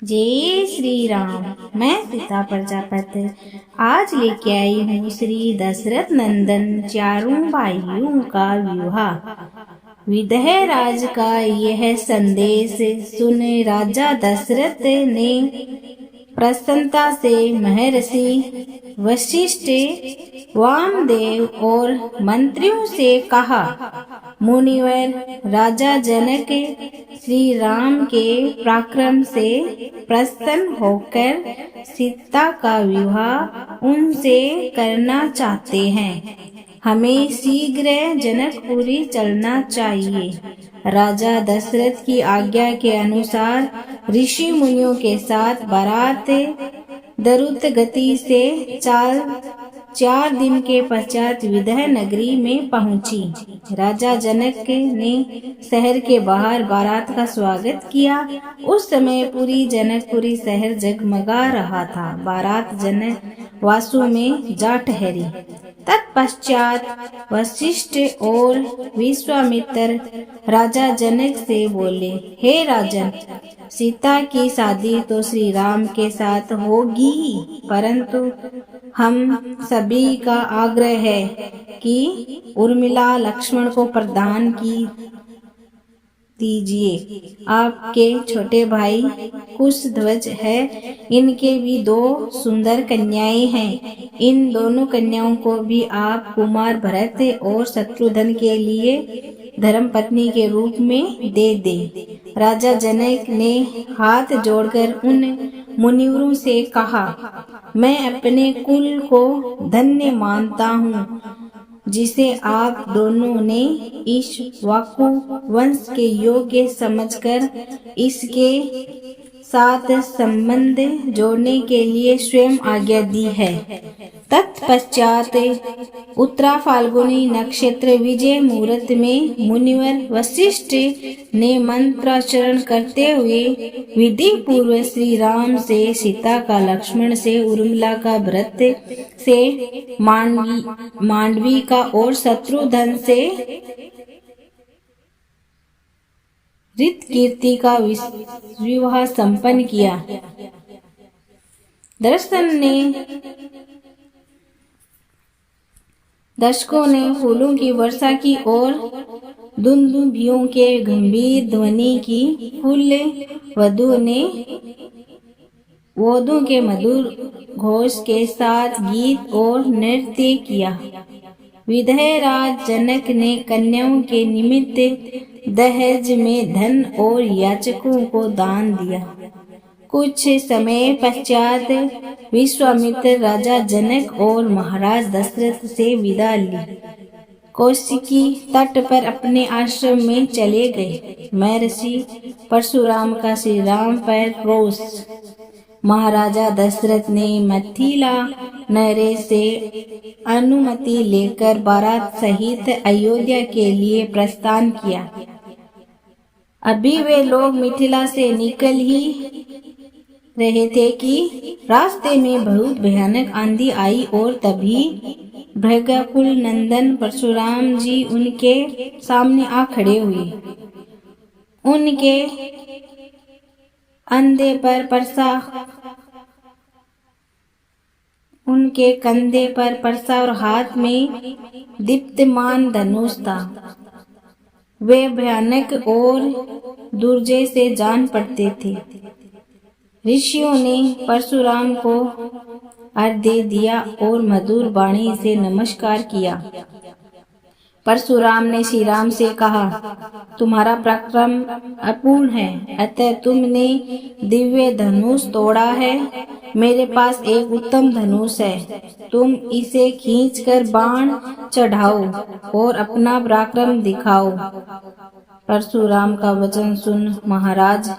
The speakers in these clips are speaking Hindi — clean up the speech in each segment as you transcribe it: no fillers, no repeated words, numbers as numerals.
जय श्री राम। मैं सीता प्रजापति आज लेके आई हूँ श्री दशरथ नंदन चारों भाइयों का विवाह। विदेह राज का यह संदेश सुन राजा दशरथ ने प्रसन्नता से महर्षि वशिष्ठ, वामदेव और मंत्रियों से कहा, मुनिवर, राजा जनक श्री राम के पराक्रम से प्रसन्न होकर सीता का विवाह उनसे करना चाहते हैं। हमें शीघ्र जनकपुरी चलना चाहिए। राजा दशरथ की आज्ञा के अनुसार ऋषि मुनियों के साथ बारात द्रुत गति से 4 दिन के पश्चात विदेह नगरी में पहुंची। राजा जनक ने शहर के बाहर बारात का स्वागत किया। उस समय पूरी जनकपुरी शहर जगमगा रहा था। बारात जनक वासु में जा ठहरी। तत्पश्चात वशिष्ठ और विश्वामित्र राजा जनक से बोले, हे राजन, सीता की शादी तो श्री राम के साथ होगी, परंतु हम सभी का आग्रह है कि उर्मिला लक्ष्मण को प्रदान की दीजिए। आपके छोटे भाई कुशध्वज है, इनके भी 2 सुंदर कन्याएं हैं। इन दोनों कन्याओं को भी आप कुमार भरत और शत्रुघ्न के लिए धर्मपत्नी के रूप में दे दें। राजा जनक ने हाथ जोड़कर उन मुनिवरों से कहा, मैं अपने कुल को धन्य मानता हूँ, जिसे आप दोनों ने इक्ष्वाकु वंश के योग्य समझकर इसके साथ संबंध जोड़ने के लिए स्वयं आज्ञा दी है। तत्पश्चात उत्तरा फाल्गुनी नक्षत्र विजय मुहूर्त में मुनिवर वशिष्ठ ने मंत्राचरण करते हुए विधि पूर्व श्री राम से सीता का, लक्ष्मण से उर्मिला का, भरत से मांडवी का और शत्रुघ्न से ऋतकीर्ति का विवाह संपन्न किया। दर्शकों ने फूलों की वर्षा की और दुंदुभियों के गंभीर ध्वनि की। फूल वधू के मधुर घोष के साथ गीत और नृत्य किया। विदेह राज जनक ने कन्याओं के निमित्त दहेज में धन और याचकों को दान दिया। कुछ समय पश्चात विश्वामित्र राजा जनक और महाराज दशरथ से विदा ली कौशिकी तट पर अपने आश्रम में चले गए। महर्षि परशुराम का श्री राम पर रोष। महाराजा दशरथ ने मिथिला नगरी से अनुमति लेकर बारात सहित अयोध्या के लिए प्रस्थान किया। अभी वे लोग मिथिला से निकल ही रहे थे कि रास्ते में बहुत भयानक आंधी आई और तभी भृगकुल नंदन परशुराम जी उनके सामने आ खड़े हुए। उनके कंधे पर परसा और हाथ में दीप्तमान धनुष था। वे भयानक और दुर्जय से जान पड़ते थे। ऋषियों ने परशुराम को अर्घ्य दिया और मधुर वाणी से नमस्कार किया। परशुराम ने श्री राम से कहा, तुम्हारा पराक्रम अपूर्ण है, अतः तुमने दिव्य धनुष तोड़ा है। मेरे पास एक उत्तम धनुष है, तुम इसे खींचकर बाण चढ़ाओ और अपना पराक्रम दिखाओ। परशुराम का वचन सुन महाराज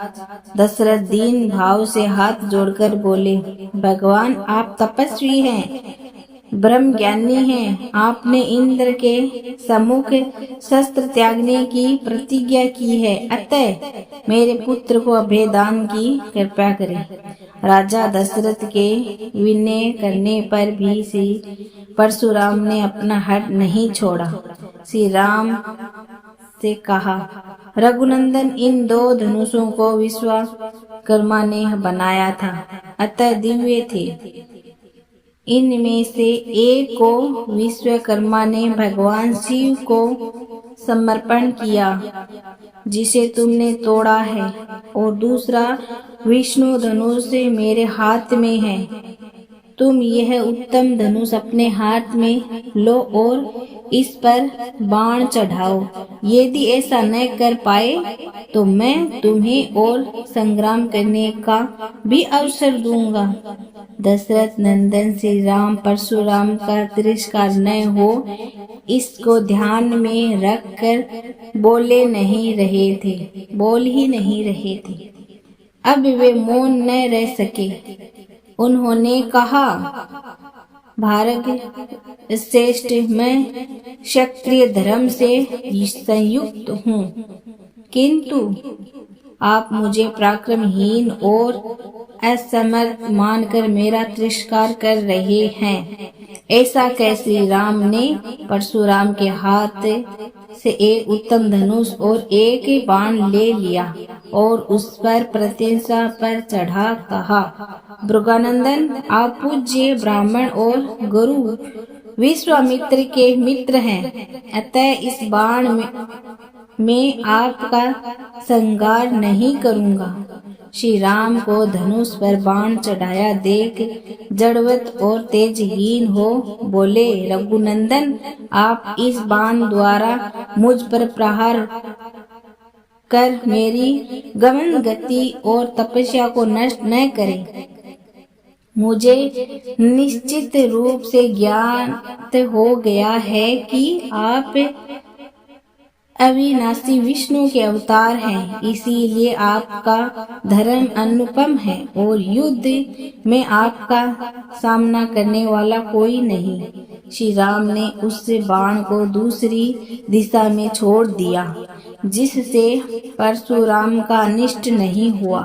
दशरथ दीन भाव से हाथ जोड़कर बोले, भगवान, आप तपस्वी हैं, ब्रह्म ज्ञानी हैं। आपने इंद्र के सम्मुख शस्त्र त्यागने की प्रतिज्ञा की है, अतः मेरे पुत्र को अभय दान की कृपा करें। राजा दशरथ के विनय करने पर भी श्री परशुराम ने अपना हठ नहीं छोड़ा। श्री राम से कहा, रघुनंदन, इन 2 धनुषों को कर्मा ने बनाया था, अतः दिव्य थे। इनमें से एक को विश्वकर्मा ने भगवान शिव को समर्पण किया, जिसे तुमने तोड़ा है, और दूसरा विष्णु धनुष मेरे हाथ में है। तुम यह उत्तम धनुष अपने हाथ में लो और इस पर बाण चढ़ाओ। यदि ऐसा न कर पाए तो मैं तुम्हें और संग्राम करने का भी अवसर दूंगा। दशरथ नंदन श्री राम परशुराम का तिरस्कार न हो, इसको ध्यान में रखकर बोल ही नहीं रहे थे। अब वे मौन न रह सके। उन्होंने कहा, भारत श्रेष्ठ, मैं क्षत्रिय धर्म से संयुक्त हूँ, किंतु आप मुझे पराक्रमहीन और असमर्थ मानकर मेरा तिरस्कार कर रहे हैं। ऐसा कह श्री राम ने परशुराम के हाथ से एक उत्तम धनुष और एक बाण ले लिया और उस पर प्रतिष्ठा पर चढ़ा कहा, भृगुनंदन, आप पूज्य ब्राह्मण और गुरु विश्वामित्र के मित्र हैं, अतः इस बाण में आपका संहार नहीं करूंगा। श्री राम को धनुष पर बाण चढ़ाया देख जड़वत और तेजहीन हो बोले, रघुनंदन, आप इस बाण द्वारा मुझ पर प्रहार कर मेरी गमन गति और तपस्या को नष्ट न करें। मुझे निश्चित रूप से ज्ञात हो गया है कि आप अविनाशी विष्णु के अवतार हैं, इसीलिए आपका धर्म अनुपम है और युद्ध में आपका सामना करने वाला कोई नहीं। श्री राम ने उस बाण को दूसरी दिशा में छोड़ दिया, जिससे परशुराम का अनिष्ट नहीं हुआ।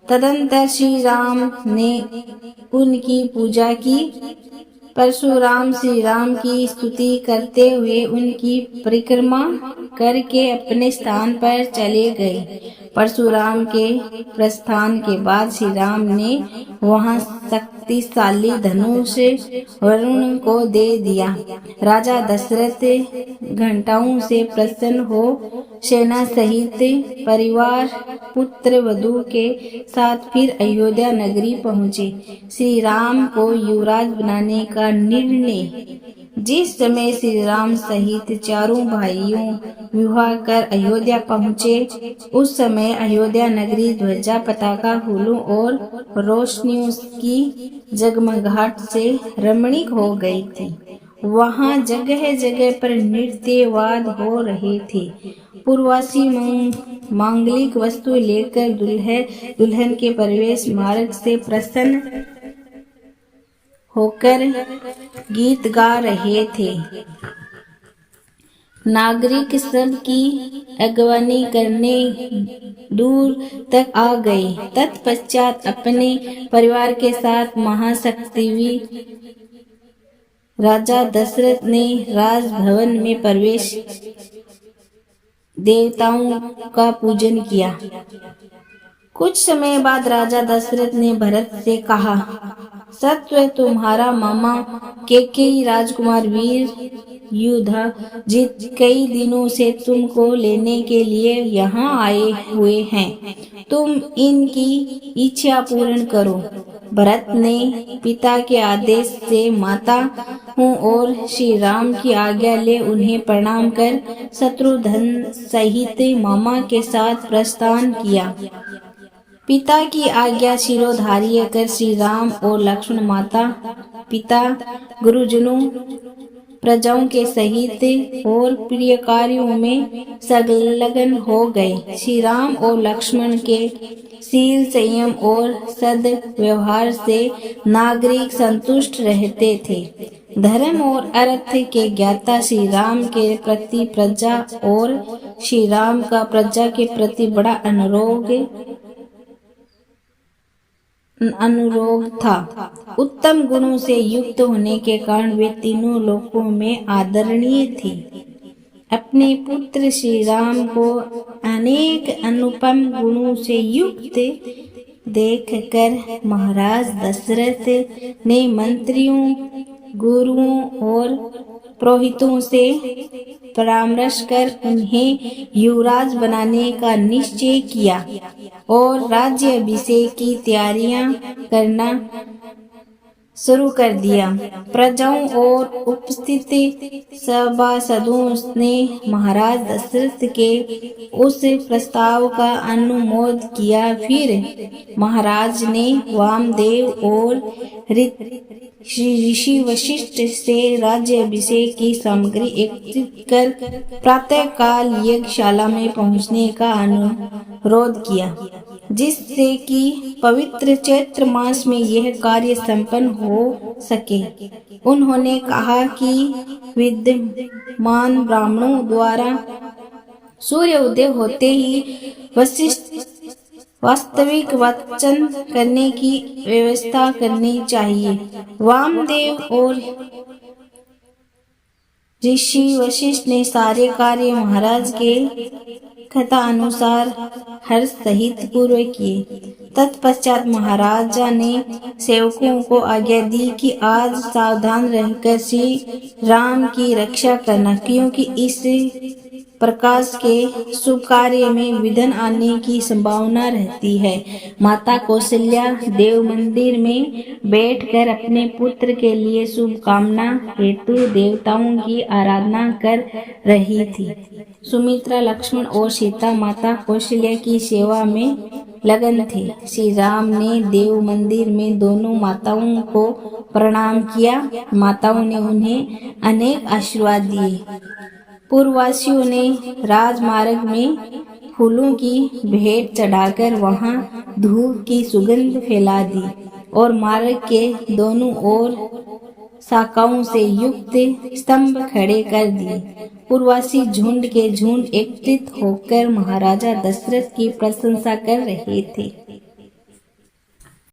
तदंतर श्री राम ने उनकी पूजा की। परशुराम श्री राम की स्तुति करते हुए उनकी परिक्रमा करके अपने स्थान पर चले गए। परशुराम के प्रस्थान के बाद श्री राम ने वहां शक्तिशाली धनुष वरुण को दे दिया। राजा दशरथ घंटाओं से प्रसन्न हो सेना सहित परिवार पुत्र वधु के साथ फिर अयोध्या नगरी पहुँचे। श्री राम को युवराज बनाने का निर्णय जिस समय श्री राम सहित चारों भाइयों विवाह कर अयोध्या पहुँचे, उस समय अयोध्या नगरी ध्वजा पताका फूलों और रोशनियों की जगमगाहट से रमणीक हो गई थी। वहाँ जगह जगह पर नृत्य वाद हो रहे थे। पूर्ववासी मांगलिक वस्तु लेकर दुल्हन के प्रवेश मार्ग से प्रसन्न होकर गीत गा रहे थे। नागरिक सब की अगवानी करने दूर तक आ गए। तत्पश्चात अपने परिवार के साथ महाशक्तिवी राजा दशरथ ने राजभवन में प्रवेश देवताओं का पूजन किया। कुछ समय बाद राजा दशरथ ने भरत से कहा, सत्य तुम्हारा मामा कैकेयी राजकुमार वीर युधिष्ठिर कई दिनों से तुमको लेने के लिए यहाँ आए हुए हैं। तुम इनकी इच्छा पूर्ण करो। भरत ने पिता के आदेश से माता हूँ और श्री राम की आज्ञा ले उन्हें प्रणाम कर शत्रुघ्न सहित मामा के साथ प्रस्थान किया। पिता की आज्ञा शिरोधार्य कर श्री राम और लक्ष्मण माता पिता गुरुजनों प्रजाओं के सहित और प्रिय कार्यों में संलग्न हो गए। श्री राम और लक्ष्मण के शील संयम और सद्व्यवहार से नागरिक संतुष्ट रहते थे। धर्म और अर्थ के ज्ञाता श्री राम के प्रति प्रजा और श्री राम का प्रजा के प्रति बड़ा अनुरोध था। उत्तम गुणों से युक्त होने के कारण वे तीनों लोकों में आदरणीय थी। अपने पुत्र श्री राम को अनेक अनुपम गुणों से युक्त देखकर महाराज दशरथ ने मंत्रियों, गुरुओं और पुरोहितों से परामर्श कर उन्हें युवराज बनाने का निश्चय किया और राज्याभिषेक की तैयारियां करना शुरू कर दिया। प्रजाओं और उपस्थित सभासदों ने महाराज दशरथ के उस प्रस्ताव का अनुमोदन किया। फिर महाराज ने वामदेव और ऋषि वशिष्ठ से राज्याभिषेक की सामग्री एकत्रित कर प्रातः काल यज्ञशाला में पहुंचने का अनुरोध किया, जिससे कि पवित्र चैत्र मास में यह कार्य संपन्न हो सके। उन्होंने कहा कि विद्यमान ब्राह्मणों द्वारा सूर्य उदय होते ही वास्तविक वाचन करने की व्यवस्था करनी चाहिए। वामदेव और ऋषि वशिष्ठ ने सारे कार्य महाराज के कथा अनुसार हर्ष सहित पूर्व किए। तत्पश्चात महाराजा ने सेवकों को आज्ञा दी कि आज सावधान रहकर श्री राम की रक्षा करना, क्योंकि इस प्रकाश के शुभ कार्य में विघ्न आने की संभावना रहती है। माता कौशल्या देव मंदिर में बैठकर अपने पुत्र के लिए शुभकामना हेतु देवताओं की आराधना कर रही थी। सुमित्रा, लक्ष्मण और सीता माता कौशल्या की सेवा में लगन थे। श्री राम ने देव मंदिर में दोनों माताओं को प्रणाम किया। माताओं ने उन्हें अनेक आशीर्वाद दिए। पूर्ववासियों ने राजमार्ग में फूलों की भेंट चढ़ाकर वहां धूप की सुगंध फैला दी और मार्ग के दोनों ओर शाखाओं से युक्त स्तंभ खड़े कर दिए। पूर्ववासी झुंड के झुंड एकत्रित होकर महाराजा दशरथ की प्रशंसा कर रहे थे।